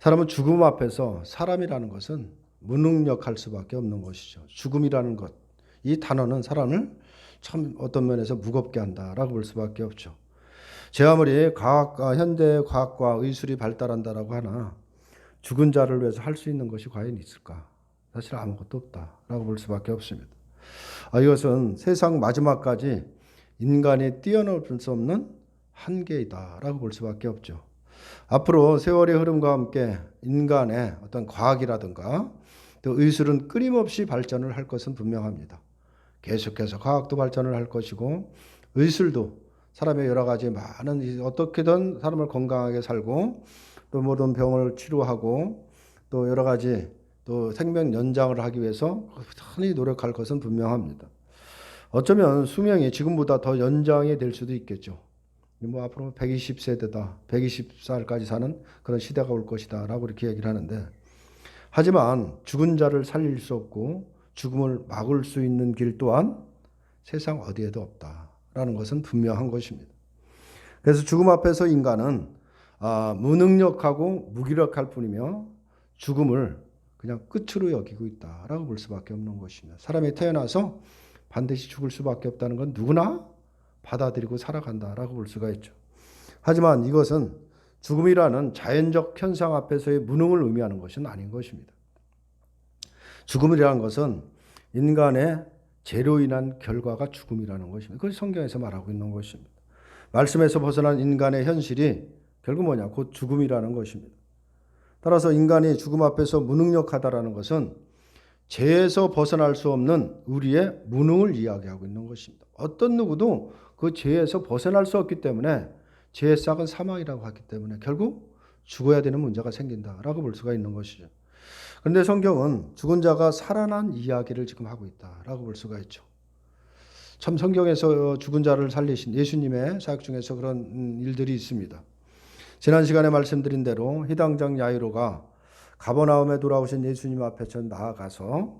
사람은 죽음 앞에서 사람이라는 것은 무능력할 수밖에 없는 것이죠. 죽음이라는 것, 이 단어는 사람을 참 어떤 면에서 무겁게 한다라고 볼 수밖에 없죠. 제 아무리 현대 과학과 의술이 발달한다라고 하나 죽은 자를 위해서 할 수 있는 것이 과연 있을까? 사실 아무것도 없다라고 볼 수밖에 없습니다. 이것은 세상 마지막까지 인간이 뛰어넘을 수 없는 한계이다라고 볼 수밖에 없죠. 앞으로 세월의 흐름과 함께 인간의 어떤 과학이라든가 또 의술은 끊임없이 발전을 할 것은 분명합니다. 계속해서 과학도 발전을 할 것이고 의술도 사람의 여러 가지 많은 어떻게든 사람을 건강하게 살고 또 모든 병을 치료하고 또 여러 가지 또 생명 연장을 하기 위해서 꾸준히 노력할 것은 분명합니다. 어쩌면 수명이 지금보다 더 연장이 될 수도 있겠죠. 뭐 앞으로 120세대다, 120살까지 사는 그런 시대가 올 것이다 라고 이렇게 얘기를 하는데, 하지만 죽은 자를 살릴 수 없고 죽음을 막을 수 있는 길 또한 세상 어디에도 없다라는 것은 분명한 것입니다. 그래서 죽음 앞에서 인간은 무능력하고 무기력할 뿐이며 죽음을 그냥 끝으로 여기고 있다라고 볼 수밖에 없는 것입니다. 사람이 태어나서 반드시 죽을 수밖에 없다는 건 누구나 받아들이고 살아간다라고 볼 수가 있죠. 하지만 이것은 죽음이라는 자연적 현상 앞에서의 무능을 의미하는 것은 아닌 것입니다. 죽음이라는 것은 인간의 죄로 인한 결과가 죽음이라는 것입니다. 그것이 성경에서 말하고 있는 것입니다. 말씀에서 벗어난 인간의 현실이 결국 뭐냐? 곧 죽음이라는 것입니다. 따라서 인간이 죽음 앞에서 무능력하다라는 것은 죄에서 벗어날 수 없는 우리의 무능을 이야기하고 있는 것입니다. 어떤 누구도 그 죄에서 벗어날 수 없기 때문에 죄의 싹은 사망이라고 하기 때문에 결국 죽어야 되는 문제가 생긴다라고 볼 수가 있는 것이죠. 그런데 성경은 죽은 자가 살아난 이야기를 지금 하고 있다라고 볼 수가 있죠. 참 성경에서 죽은 자를 살리신 예수님의 사역 중에서 그런 일들이 있습니다. 지난 시간에 말씀드린 대로 희당장 야이로가 가버나움에 돌아오신 예수님 앞에 나아가서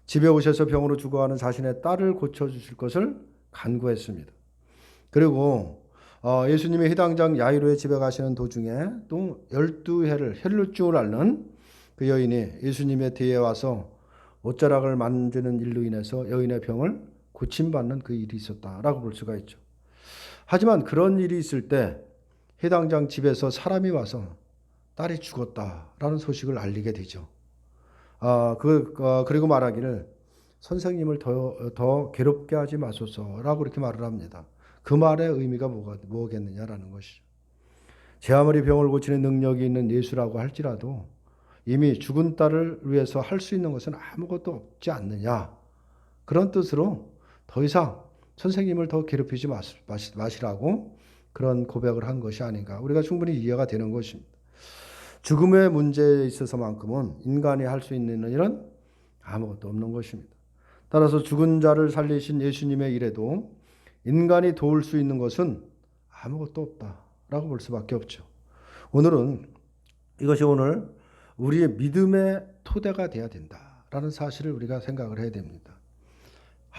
집에 오셔서 병으로 죽어가는 자신의 딸을 고쳐주실 것을 간구했습니다. 그리고 예수님이 희당장 야이로의 집에 가시는 도중에 또 12해를 혈루증을 앓는 그 여인이 예수님의 뒤에 와서 옷자락을 만지는 일로 인해서 여인의 병을 고침받는 그 일이 있었다라고 볼 수가 있죠. 하지만 그런 일이 있을 때 해당장 집에서 사람이 와서 딸이 죽었다라는 소식을 알리게 되죠. 그리고 말하기를 선생님을 더 괴롭게 하지 마소서라고 이렇게 말을 합니다. 그 말의 의미가 뭐겠느냐라는 것이죠. 제 아무리 병을 고치는 능력이 있는 예수라고 할지라도 이미 죽은 딸을 위해서 할 수 있는 것은 아무것도 없지 않느냐. 그런 뜻으로 더 이상 선생님을 더 괴롭히지 마시라고 그런 고백을 한 것이 아닌가. 우리가 충분히 이해가 되는 것입니다. 죽음의 문제에 있어서만큼은 인간이 할 수 있는 일은 아무것도 없는 것입니다. 따라서 죽은 자를 살리신 예수님의 일에도 인간이 도울 수 있는 것은 아무것도 없다라고 볼 수밖에 없죠. 이것이 오늘 우리의 믿음의 토대가 되어야 된다라는 사실을 우리가 생각을 해야 됩니다.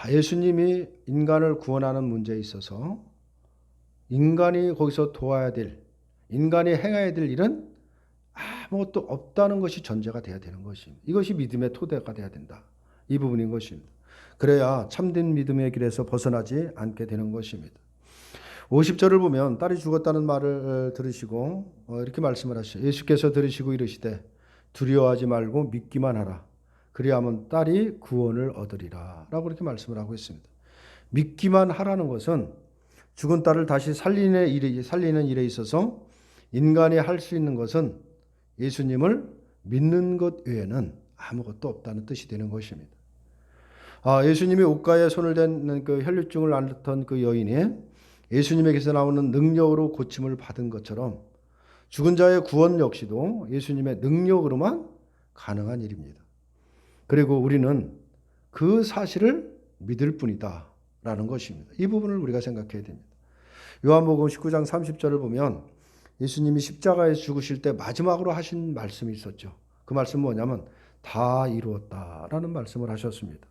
예수님이 인간을 구원하는 문제에 있어서 인간이 거기서 도와야 될, 인간이 행해야 될 일은 아무것도 없다는 것이 전제가 돼야 되는 것입니다. 이것이 믿음의 토대가 돼야 된다. 이 부분인 것입니다. 그래야 참된 믿음의 길에서 벗어나지 않게 되는 것입니다. 50절을 보면 딸이 죽었다는 말을 들으시고 이렇게 말씀을 하시죠. 예수께서 들으시고 이르시되 두려워하지 말고 믿기만 하라. 그리하면 딸이 구원을 얻으리라 라고 이렇게 말씀을 하고 있습니다. 믿기만 하라는 것은 죽은 딸을 다시 살리는 일에 있어서 인간이 할 수 있는 것은 예수님을 믿는 것 외에는 아무것도 없다는 뜻이 되는 것입니다. 예수님이 옷가에 손을 댄 그 혈루증을 앓던 그 여인이 예수님에게서 나오는 능력으로 고침을 받은 것처럼 죽은 자의 구원 역시도 예수님의 능력으로만 가능한 일입니다. 그리고 우리는 그 사실을 믿을 뿐이다라는 것입니다. 이 부분을 우리가 생각해야 됩니다. 요한복음 19장 30절을 보면 예수님이 십자가에서 죽으실 때 마지막으로 하신 말씀이 있었죠. 그 말씀은 뭐냐면 다 이루었다라는 말씀을 하셨습니다.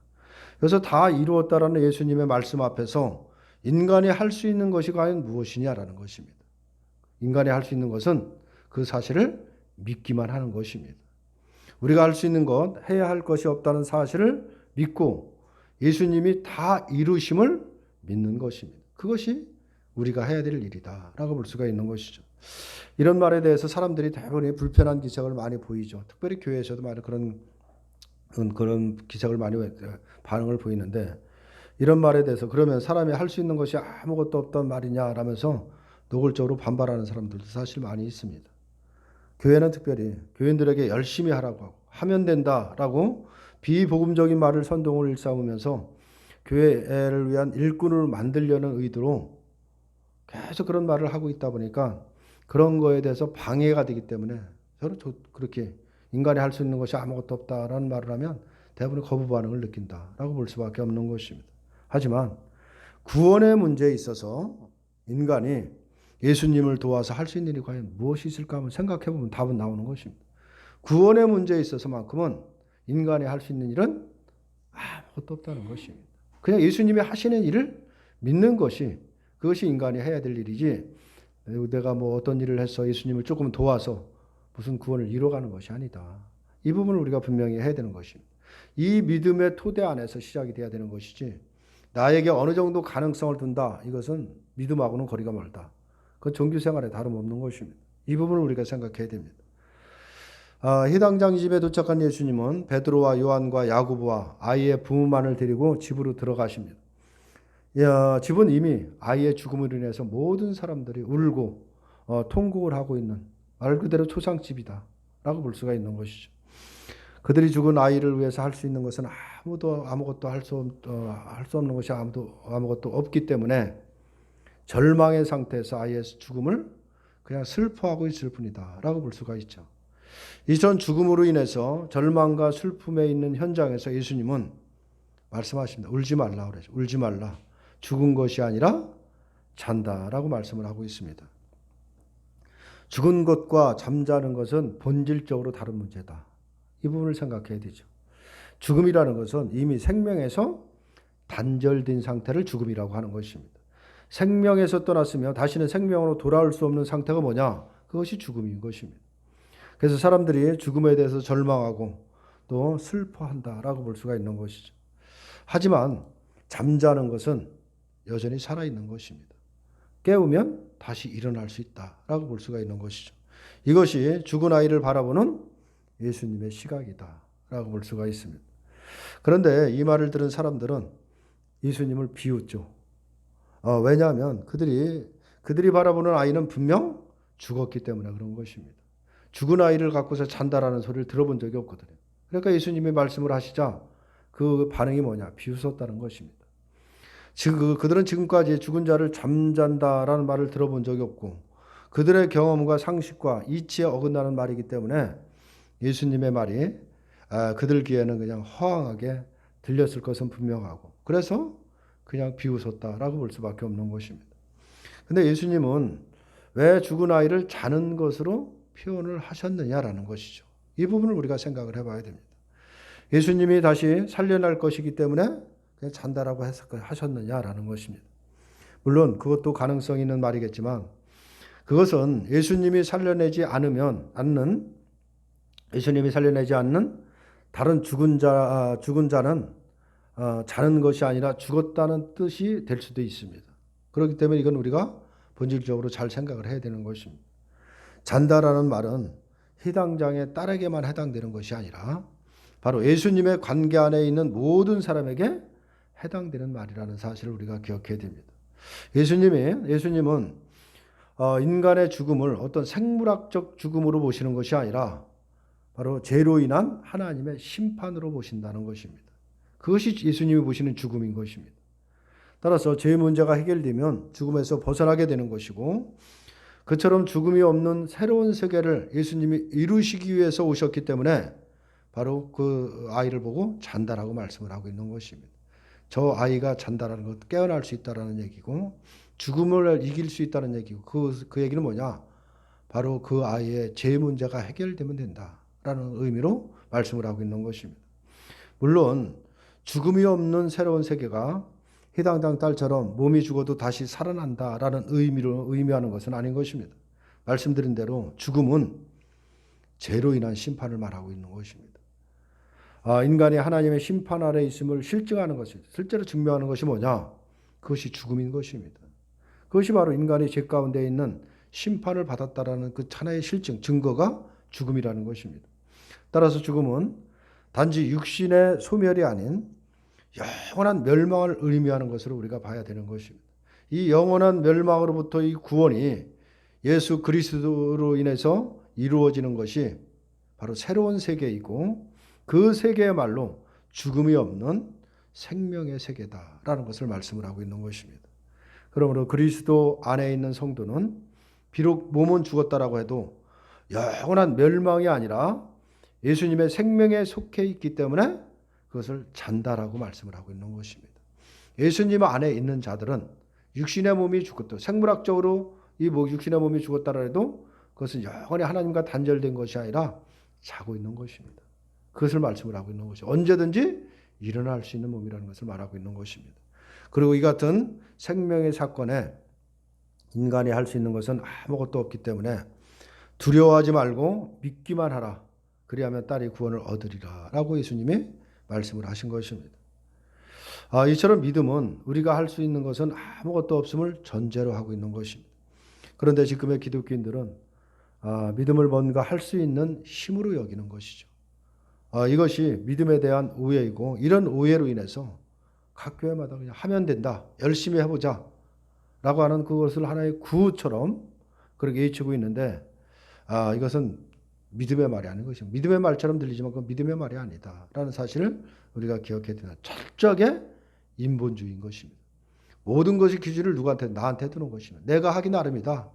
그래서 다 이루었다라는 예수님의 말씀 앞에서 인간이 할 수 있는 것이 과연 무엇이냐라는 것입니다. 인간이 할 수 있는 것은 그 사실을 믿기만 하는 것입니다. 우리가 할 수 있는 것, 해야 할 것이 없다는 사실을 믿고 예수님이 다 이루심을 믿는 것입니다. 그것이 우리가 해야 될 일이다 라고 볼 수가 있는 것이죠. 이런 말에 대해서 사람들이 대부분 불편한 기색을 많이 보이죠. 특별히 교회에서도 많이 그런 기색을 많이 반응을 보이는데, 이런 말에 대해서 그러면 사람이 할 수 있는 것이 아무것도 없단 말이냐 라면서 노골적으로 반발하는 사람들도 사실 많이 있습니다. 교회는 특별히 교인들에게 열심히 하라고 하고 하면 된다라고 비복음적인 말을 선동을 일삼으면서 교회를 위한 일꾼을 만들려는 의도로 계속 그런 말을 하고 있다 보니까 그런 거에 대해서 방해가 되기 때문에 저는 그렇게 인간이 할 수 있는 것이 아무것도 없다라는 말을 하면 대부분 거부 반응을 느낀다라고 볼 수밖에 없는 것입니다. 하지만 구원의 문제에 있어서 인간이 예수님을 도와서 할 수 있는 일이 과연 무엇이 있을까 한번 생각해 보면 답은 나오는 것입니다. 구원의 문제에 있어서만큼은 인간이 할 수 있는 일은 아무것도 없다는 것입니다. 그냥 예수님이 하시는 일을 믿는 것이, 그것이 인간이 해야 될 일이지, 내가 뭐 어떤 일을 해서 예수님을 조금 도와서 무슨 구원을 이뤄가는 것이 아니다. 이 부분을 우리가 분명히 해야 되는 것입니다. 이 믿음의 토대 안에서 시작이 돼야 되는 것이지, 나에게 어느 정도 가능성을 둔다, 이것은 믿음하고는 거리가 멀다. 그건 종교생활에 다름없는 것입니다. 이 부분을 우리가 생각해야 됩니다. 희당장 집에 도착한 예수님은 베드로와 요한과 야고보와 아이의 부모만을 데리고 집으로 들어가십니다. 집은 이미 아이의 죽음으로 인해서 모든 사람들이 울고 통곡을 하고 있는 말 그대로 초상집이다 라고 볼 수가 있는 것이죠. 그들이 죽은 아이를 위해서 할 수 있는 것은 아무것도 할 수 없는 것이 아무것도 없기 때문에 절망의 상태에서 아이의 죽음을 그냥 슬퍼하고 있을 뿐이다 라고 볼 수가 있죠. 이전 죽음으로 인해서 절망과 슬픔에 있는 현장에서 예수님은 말씀하십니다. 울지 말라 그러죠. 울지 말라. 죽은 것이 아니라 잔다라고 말씀을 하고 있습니다. 죽은 것과 잠자는 것은 본질적으로 다른 문제다. 이 부분을 생각해야 되죠. 죽음이라는 것은 이미 생명에서 단절된 상태를 죽음이라고 하는 것입니다. 생명에서 떠났으며 다시는 생명으로 돌아올 수 없는 상태가 뭐냐? 그것이 죽음인 것입니다. 그래서 사람들이 죽음에 대해서 절망하고 또 슬퍼한다라고 볼 수가 있는 것이죠. 하지만 잠자는 것은 여전히 살아있는 것입니다. 깨우면 다시 일어날 수 있다라고 볼 수가 있는 것이죠. 이것이 죽은 아이를 바라보는 예수님의 시각이다라고 볼 수가 있습니다. 그런데 이 말을 들은 사람들은 예수님을 비웃죠. 왜냐하면 그들이 바라보는 아이는 분명 죽었기 때문에 그런 것입니다. 죽은 아이를 갖고서 잔다라는 소리를 들어본 적이 없거든요. 그러니까 예수님이 말씀을 하시자 그 반응이 뭐냐? 비웃었다는 것입니다. 그들은 지금까지 죽은 자를 잠잔다라는 말을 들어본 적이 없고 그들의 경험과 상식과 이치에 어긋나는 말이기 때문에 예수님의 말이 그들 귀에는 그냥 허황하게 들렸을 것은 분명하고 그래서 그냥 비웃었다라고 볼 수밖에 없는 것입니다. 근데 예수님은 왜 죽은 아이를 자는 것으로 표현을 하셨느냐라는 것이죠. 이 부분을 우리가 생각을 해봐야 됩니다. 예수님이 다시 살려날 것이기 때문에 그냥 잔다라고 하셨느냐라는 것입니다. 물론 그것도 가능성 있는 말이겠지만 그것은 예수님이 살려내지 않는 다른 죽은 자는 자는 것이 아니라 죽었다는 뜻이 될 수도 있습니다. 그렇기 때문에 이건 우리가 본질적으로 잘 생각을 해야 되는 것입니다. 잔다라는 말은 희당장의 딸에게만 해당되는 것이 아니라 바로 예수님의 관계 안에 있는 모든 사람에게 해당되는 말이라는 사실을 우리가 기억해야 됩니다. 예수님은 인간의 죽음을 어떤 생물학적 죽음으로 보시는 것이 아니라 바로 죄로 인한 하나님의 심판으로 보신다는 것입니다. 그것이 예수님이 보시는 죽음인 것입니다. 따라서 죄 문제가 해결되면 죽음에서 벗어나게 되는 것이고 그처럼 죽음이 없는 새로운 세계를 예수님이 이루시기 위해서 오셨기 때문에 바로 그 아이를 보고 잔다라고 말씀을 하고 있는 것입니다. 저 아이가 잔다라는 것, 깨어날 수 있다는 얘기고 죽음을 이길 수 있다는 얘기고 그 얘기는 뭐냐? 바로 그 아이의 죄 문제가 해결되면 된다라는 의미로 말씀을 하고 있는 것입니다. 물론 죽음이 없는 새로운 세계가 희당장 딸처럼 몸이 죽어도 다시 살아난다라는 의미하는 것은 아닌 것입니다. 말씀드린 대로 죽음은 죄로 인한 심판을 말하고 있는 것입니다. 인간이 하나님의 심판 아래 있음을 실증하는 것이, 실제로 증명하는 것이 뭐냐? 그것이 죽음인 것입니다. 그것이 바로 인간이 죄 가운데 있는 심판을 받았다라는 그 하나의 실증, 증거가 죽음이라는 것입니다. 따라서 죽음은 단지 육신의 소멸이 아닌 영원한 멸망을 의미하는 것으로 우리가 봐야 되는 것입니다. 이 영원한 멸망으로부터 이 구원이 예수 그리스도로 인해서 이루어지는 것이 바로 새로운 세계이고, 그 세계야말로 죽음이 없는 생명의 세계다라는 것을 말씀을 하고 있는 것입니다. 그러므로 그리스도 안에 있는 성도는 비록 몸은 죽었다라고 해도 영원한 멸망이 아니라 예수님의 생명에 속해 있기 때문에 그것을 잔다라고 말씀을 하고 있는 것입니다. 예수님 안에 있는 자들은 육신의 몸이 죽었다, 생물학적으로 이 육신의 몸이 죽었다라 해도 그것은 영원히 하나님과 단절된 것이 아니라 자고 있는 것입니다. 그것을 말씀을 하고 있는 것이죠. 언제든지 일어날 수 있는 몸이라는 것을 말하고 있는 것입니다. 그리고 이 같은 생명의 사건에 인간이 할 수 있는 것은 아무것도 없기 때문에 두려워하지 말고 믿기만 하라. 그리하면 딸이 구원을 얻으리라 라고 예수님이 말씀을 하신 것입니다. 이처럼 믿음은 우리가 할 수 있는 것은 아무것도 없음을 전제로 하고 있는 것입니다. 그런데 지금의 기독교인들은 믿음을 뭔가 할 수 있는 힘으로 여기는 것이죠. 이것이 믿음에 대한 오해이고, 이런 오해로 인해서 각 교회마다 그냥 하면 된다, 열심히 해보자 라고 하는 그것을 하나의 구호처럼 그렇게 외치고 있는데, 이것은 믿음의 말이 아닌 것입니다. 믿음의 말처럼 들리지만 그건 믿음의 말이 아니다 라는 사실을 우리가 기억해야 된다. 철저하게 인본주의인 것입니다. 모든 것이 기준을 누구한테? 나한테 두는 것입니다. 내가 하기 나름이다,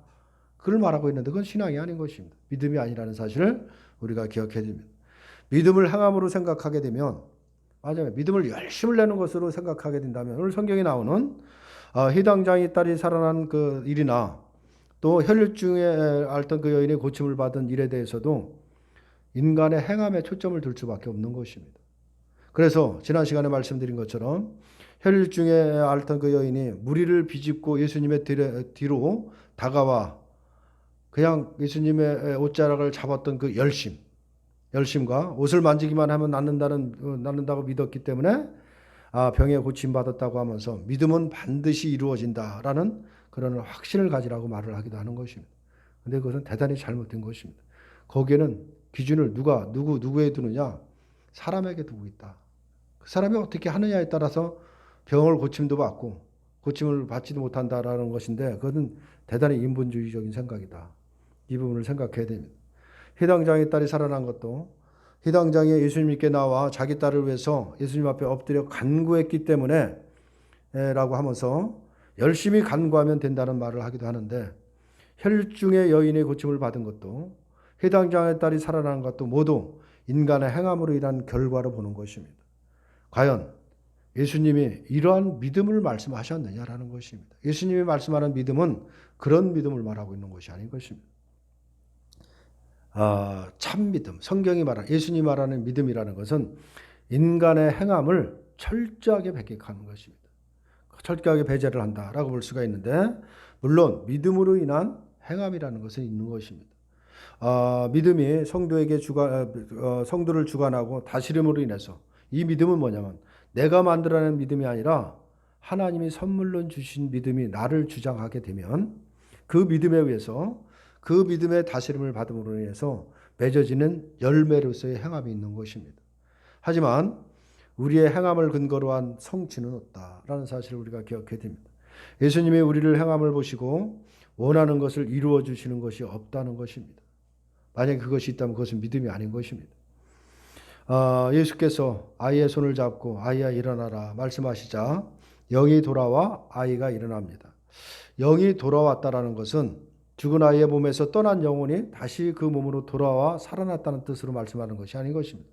그걸 말하고 있는데 그건 신앙이 아닌 것입니다. 믿음이 아니라는 사실을 우리가 기억해야 됩니다. 믿음을 행함으로 생각하게 되면, 맞아요, 믿음을 열심을 내는 것으로 생각하게 된다면, 오늘 성경에 나오는 희당장이 딸이 살아난 그 일이나 또 혈류증에 앓던 그 여인의 고침을 받은 일에 대해서도 인간의 행함에 초점을 둘 수밖에 없는 것입니다. 그래서 지난 시간에 말씀드린 것처럼 혈류증에 앓던 그 여인이 무리를 비집고 예수님의 뒤로 다가와 그냥 예수님의 옷자락을 잡았던 그 열심과 옷을 만지기만 하면 낫는다고 믿었기 때문에 병에 고침받았다고 하면서 믿음은 반드시 이루어진다라는 그런 확신을 가지라고 말을 하기도 하는 것입니다. 그런데 그것은 대단히 잘못된 것입니다. 거기에는 기준을 누구에 두느냐? 사람에게 두고 있다. 그 사람이 어떻게 하느냐에 따라서 병을 고침도 받고 고침을 받지도 못한다라는 것인데, 그것은 대단히 인본주의적인 생각이다. 이 부분을 생각해야 됩니다. 희당장의 딸이 살아난 것도 희당장이 예수님께 나와 자기 딸을 위해서 예수님 앞에 엎드려 간구했기 때문에 라고 하면서 열심히 간구하면 된다는 말을 하기도 하는데, 혈중의 여인의 고침을 받은 것도 희당장의 딸이 살아난 것도 모두 인간의 행함으로 인한 결과로 보는 것입니다. 과연 예수님이 이러한 믿음을 말씀하셨느냐라는 것입니다. 예수님이 말씀하는 믿음은 그런 믿음을 말하고 있는 것이 아닌 것입니다. 참 믿음, 성경이 말하는, 예수님이 말하는 믿음이라는 것은 인간의 행함을 철저하게 배격하는 것입니다. 철저하게 배제를 한다라고 볼 수가 있는데, 물론 믿음으로 인한 행함이라는 것은 있는 것입니다. 믿음이 성도에게 성도를 주관하고 다스림으로 인해서, 이 믿음은 뭐냐면 내가 만들어낸 믿음이 아니라 하나님이 선물로 주신 믿음이 나를 주장하게 되면 그 믿음에 의해서 그 믿음의 다스림을 받음으로 인해서 맺어지는 열매로서의 행함이 있는 것입니다. 하지만 우리의 행함을 근거로 한 성취는 없다라는 사실을 우리가 기억해야 됩니다. 예수님이 우리를 행함을 보시고 원하는 것을 이루어 주시는 것이 없다는 것입니다. 만약에 그것이 있다면 그것은 믿음이 아닌 것입니다. 예수께서 아이의 손을 잡고 아이야 일어나라 말씀하시자 영이 돌아와 아이가 일어납니다. 영이 돌아왔다라는 것은 죽은 아이의 몸에서 떠난 영혼이 다시 그 몸으로 돌아와 살아났다는 뜻으로 말씀하는 것이 아닌 것입니다.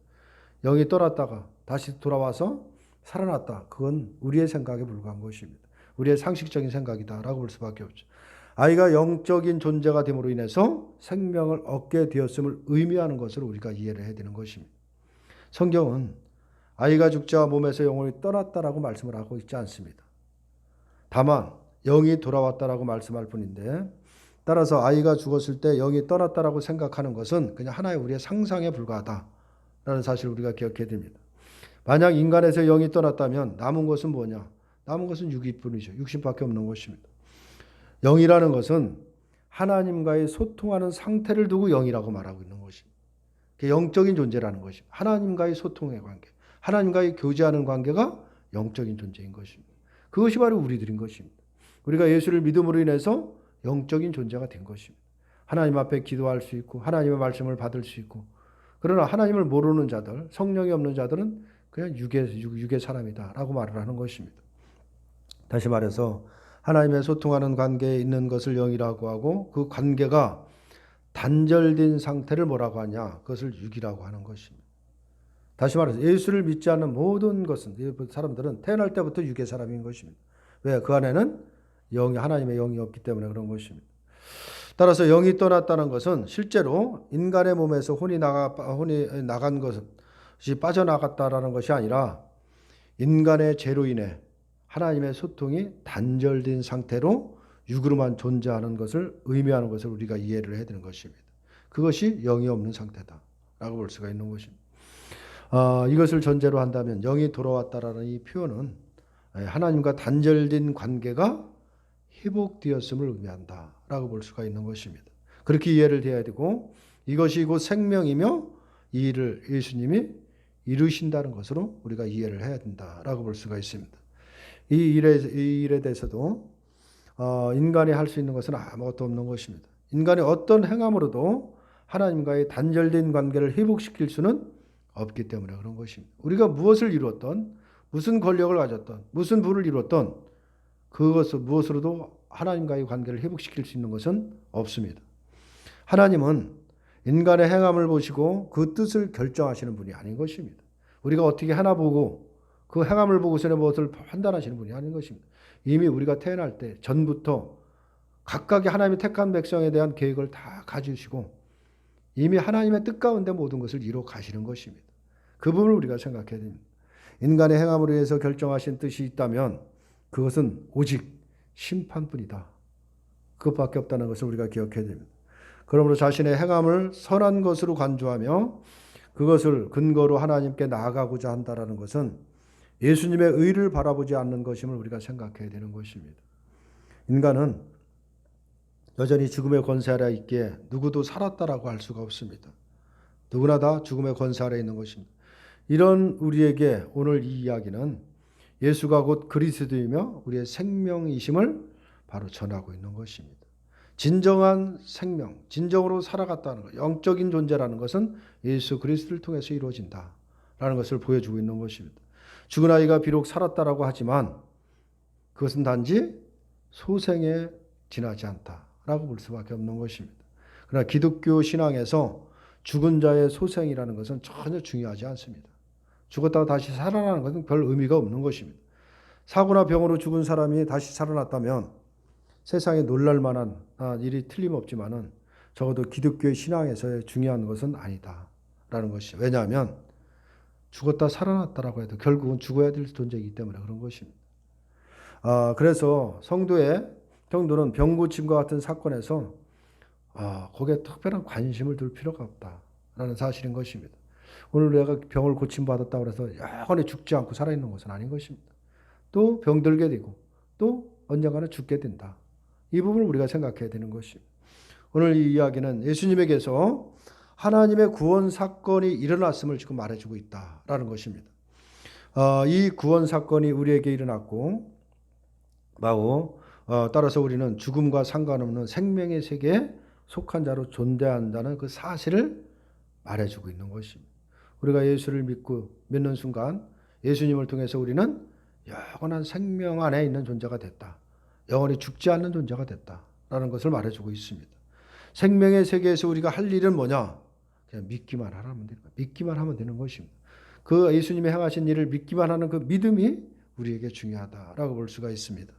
영이 떠났다가 다시 돌아와서 살아났다. 그건 우리의 생각에 불과한 것입니다. 우리의 상식적인 생각이다라고 볼 수밖에 없죠. 아이가 영적인 존재가 됨으로 인해서 생명을 얻게 되었음을 의미하는 것으로 우리가 이해를 해야 되는 것입니다. 성경은 아이가 죽자 몸에서 영혼이 떠났다라고 말씀을 하고 있지 않습니다. 다만 영이 돌아왔다라고 말씀할 뿐인데, 따라서 아이가 죽었을 때 영이 떠났다라고 생각하는 것은 그냥 하나의 우리의 상상에 불과하다라는 사실을 우리가 기억해야 됩니다. 만약 인간에서 영이 떠났다면 남은 것은 뭐냐? 남은 것은 육이뿐이죠. 육신밖에 없는 것입니다. 영이라는 것은 하나님과의 소통하는 상태를 두고 영이라고 말하고 있는 것입니다. 영적인 존재라는 것입니다. 하나님과의 소통의 관계, 하나님과의 교제하는 관계가 영적인 존재인 것입니다. 그것이 바로 우리들인 것입니다. 우리가 예수를 믿음으로 인해서 영적인 존재가 된 것입니다. 하나님 앞에 기도할 수 있고 하나님의 말씀을 받을 수 있고, 그러나 하나님을 모르는 자들, 성령이 없는 자들은 그냥 육의 사람이다라고 말을 하는 것입니다. 다시 말해서 하나님의 소통하는 관계에 있는 것을 영이라고 하고, 그 관계가 단절된 상태를 뭐라고 하냐? 그것을 육이라고 하는 것입니다. 다시 말해서 예수를 믿지 않는 모든 것은, 사람들은 태어날 때부터 육의 사람인 것입니다. 왜? 그 안에는 하나님의 영이 없기 때문에 그런 것입니다. 따라서 영이 떠났다는 것은 실제로 인간의 몸에서 혼이 나간 것이 빠져나갔다라는 것이 아니라 인간의 죄로 인해 하나님의 소통이 단절된 상태로 육으로만 존재하는 것을 의미하는 것을 우리가 이해를 해야 되는 것입니다. 그것이 영이 없는 상태다라고 볼 수가 있는 것입니다. 이것을 전제로 한다면 영이 돌아왔다라는 이 표현은 하나님과 단절된 관계가 회복되었음을 의미한다라고 볼 수가 있는 것입니다. 그렇게 이해를 해야 되고, 이것이 곧 생명이며 이 일을 예수님이 이루신다는 것으로 우리가 이해를 해야 된다라고 볼 수가 있습니다. 이 일에 대해서도 인간이 할 수 있는 것은 아무것도 없는 것입니다. 인간의 어떤 행함으로도 하나님과의 단절된 관계를 회복시킬 수는 없기 때문에 그런 것입니다. 우리가 무엇을 이루었던, 무슨 권력을 가졌던, 무슨 부를 이루었던, 그것을 무엇으로도 하나님과의 관계를 회복시킬 수 있는 것은 없습니다. 하나님은 인간의 행함을 보시고 그 뜻을 결정하시는 분이 아닌 것입니다. 우리가 어떻게 하나 보고 그 행함을 보고서는 무엇을 판단하시는 분이 아닌 것입니다. 이미 우리가 태어날 때 전부터 각각의 하나님의 택한 백성에 대한 계획을 다 가지시고 이미 하나님의 뜻 가운데 모든 것을 이루어 가시는 것입니다. 그 부분을 우리가 생각해야 됩니다. 인간의 행함으로 인해서 결정하신 뜻이 있다면 그것은 오직 심판뿐이다. 그것밖에 없다는 것을 우리가 기억해야 됩니다. 그러므로 자신의 행함을 선한 것으로 간주하며 그것을 근거로 하나님께 나아가고자 한다는 것은 예수님의 의를 바라보지 않는 것임을 우리가 생각해야 되는 것입니다. 인간은 여전히 죽음의 권세 아래 있기에 누구도 살았다라고 할 수가 없습니다. 누구나 다 죽음의 권세 아래 있는 것입니다. 이런 우리에게 오늘 이 이야기는 예수가 곧 그리스도이며 우리의 생명이심을 바로 전하고 있는 것입니다. 진정한 생명, 진정으로 살아갔다는 것, 영적인 존재라는 것은 예수 그리스도를 통해서 이루어진다라는 것을 보여주고 있는 것입니다. 죽은 아이가 비록 살았다라고 하지만 그것은 단지 소생에 지나지 않다라고 볼 수밖에 없는 것입니다. 그러나 기독교 신앙에서 죽은 자의 소생이라는 것은 전혀 중요하지 않습니다. 죽었다가 다시 살아나는 것은 별 의미가 없는 것입니다. 사고나 병으로 죽은 사람이 다시 살아났다면 세상에 놀랄 만한 일이 틀림없지만은 적어도 기독교의 신앙에서의 중요한 것은 아니다라는 것이죠. 왜냐하면 죽었다 살아났다라고 해도 결국은 죽어야 될 존재이기 때문에 그런 것입니다. 그래서 성도는 병 고침과 같은 사건에서 거기에 특별한 관심을 둘 필요가 없다라는 사실인 것입니다. 오늘 내가 병을 고침받았다고 해서 영원히 죽지 않고 살아있는 것은 아닌 것입니다. 또 병들게 되고 또 언젠가는 죽게 된다. 이 부분을 우리가 생각해야 되는 것입니다. 오늘 이 이야기는 예수님에게서 하나님의 구원 사건이 일어났음을 지금 말해주고 있다라는 것입니다. 이 구원 사건이 우리에게 일어났고 따라서 우리는 죽음과 상관없는 생명의 세계에 속한 자로 존재한다는 그 사실을 말해주고 있는 것입니다. 우리가 예수를 믿는 순간 예수님을 통해서 우리는 영원한 생명 안에 있는 존재가 됐다. 영원히 죽지 않는 존재가 됐다라는 것을 말해주고 있습니다. 생명의 세계에서 우리가 할 일은 뭐냐? 그냥 믿기만 하면 되는 거예요. 믿기만 하면 되는 것입니다. 그 예수님이 행하신 일을 믿기만 하는 그 믿음이 우리에게 중요하다라고 볼 수가 있습니다.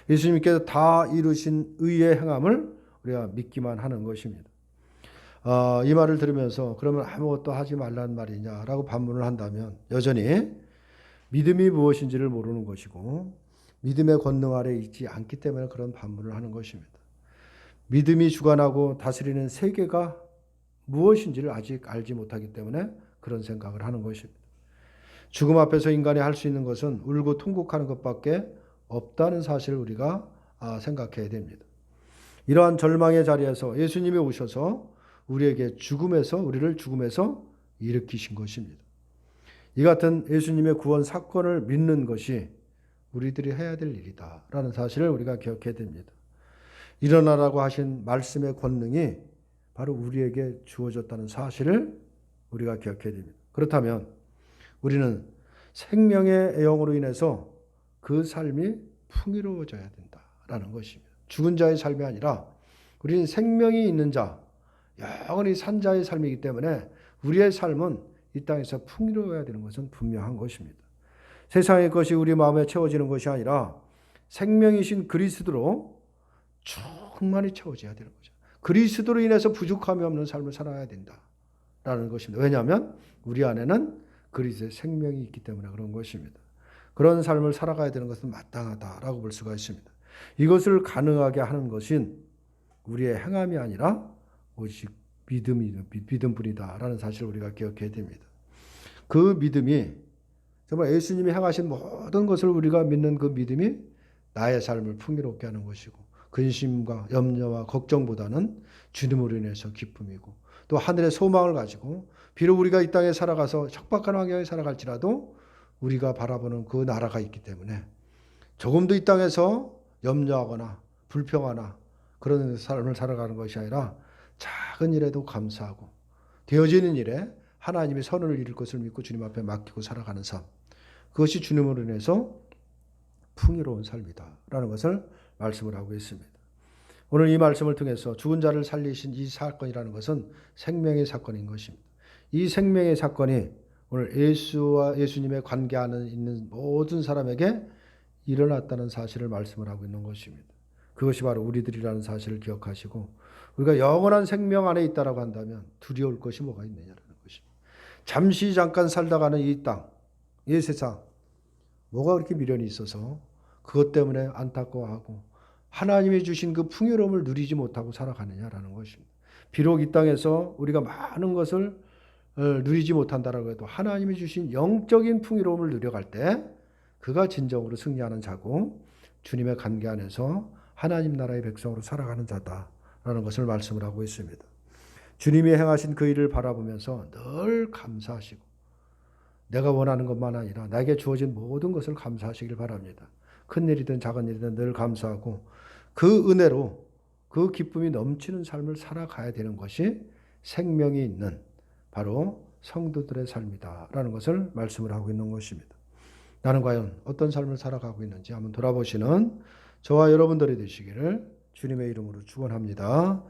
예수님께서 다 이루신 의의 행함을 우리가 믿기만 하는 것입니다. 이 말을 들으면서 그러면 아무것도 하지 말라는 말이냐라고 반문을 한다면 여전히 믿음이 무엇인지를 모르는 것이고 믿음의 권능 아래 있지 않기 때문에 그런 반문을 하는 것입니다. 믿음이 주관하고 다스리는 세계가 무엇인지를 아직 알지 못하기 때문에 그런 생각을 하는 것입니다. 죽음 앞에서 인간이 할 수 있는 것은 울고 통곡하는 것밖에 없다는 사실을 우리가 생각해야 됩니다. 이러한 절망의 자리에서 예수님이 오셔서 우리에게 우리를 죽음에서 일으키신 것입니다. 이 같은 예수님의 구원 사건을 믿는 것이 우리들이 해야 될 일이다라는 사실을 우리가 기억해야 됩니다. 일어나라고 하신 말씀의 권능이 바로 우리에게 주어졌다는 사실을 우리가 기억해야 됩니다. 그렇다면 우리는 생명의 영으로 인해서 그 삶이 풍요로워져야 된다라는 것입니다. 죽은 자의 삶이 아니라 우리는 생명이 있는 자, 영원히 산 자의 삶이기 때문에 우리의 삶은 이 땅에서 풍요로워야 되는 것은 분명한 것입니다. 세상의 것이 우리 마음에 채워지는 것이 아니라 생명이신 그리스도로 충만히 채워져야 되는 거죠. 그리스도로 인해서 부족함이 없는 삶을 살아야 된다라는 것입니다. 왜냐하면 우리 안에는 그리스도의 생명이 있기 때문에 그런 것입니다. 그런 삶을 살아가야 되는 것은 마땅하다라고 볼 수가 있습니다. 이것을 가능하게 하는 것은 우리의 행함이 아니라 오직 믿음뿐이다라는 사실을 우리가 기억해야 됩니다. 그 믿음이 정말 예수님이 행하신 모든 것을 우리가 믿는 그 믿음이 나의 삶을 풍요롭게 하는 것이고 근심과 염려와 걱정보다는 주님으로 인해서 기쁨이고 또 하늘의 소망을 가지고 비록 우리가 이 땅에 살아가서 척박한 환경에 살아갈지라도 우리가 바라보는 그 나라가 있기 때문에 조금도 이 땅에서 염려하거나 불평하나 그런 삶을 살아가는 것이 아니라 작은 일에도 감사하고 되어지는 일에 하나님이 선을 이룰 것을 믿고 주님 앞에 맡기고 살아가는 삶, 그것이 주님으로 인해서 풍요로운 삶이다라는 것을 말씀을 하고 있습니다. 오늘 이 말씀을 통해서 죽은 자를 살리신 이 사건이라는 것은 생명의 사건인 것입니다. 이 생명의 사건이 오늘 예수와 예수님의 관계 안에 있는 모든 사람에게 일어났다는 사실을 말씀을 하고 있는 것입니다. 그것이 바로 우리들이라는 사실을 기억하시고 우리가 영원한 생명 안에 있다라고 한다면 두려울 것이 뭐가 있느냐라는 것입니다. 잠시 잠깐 살다가는 이 땅, 이 세상 뭐가 그렇게 미련이 있어서 그것 때문에 안타까워하고 하나님이 주신 그 풍요로움을 누리지 못하고 살아가느냐라는 것입니다. 비록 이 땅에서 우리가 많은 것을 누리지 못한다라고 해도 하나님이 주신 영적인 풍요로움을 누려갈 때 그가 진정으로 승리하는 자고 주님의 관계 안에서 하나님 나라의 백성으로 살아가는 자다라는 것을 말씀을 하고 있습니다. 주님이 행하신 그 일을 바라보면서 늘 감사하시고 내가 원하는 것만 아니라 나에게 주어진 모든 것을 감사하시길 바랍니다. 큰 일이든 작은 일이든 늘 감사하고 그 은혜로 그 기쁨이 넘치는 삶을 살아가야 되는 것이 생명이 있는 바로 성도들의 삶이다라는 것을 말씀을 하고 있는 것입니다. 나는 과연 어떤 삶을 살아가고 있는지 한번 돌아보시는 저와 여러분들이 되시기를 주님의 이름으로 축원합니다.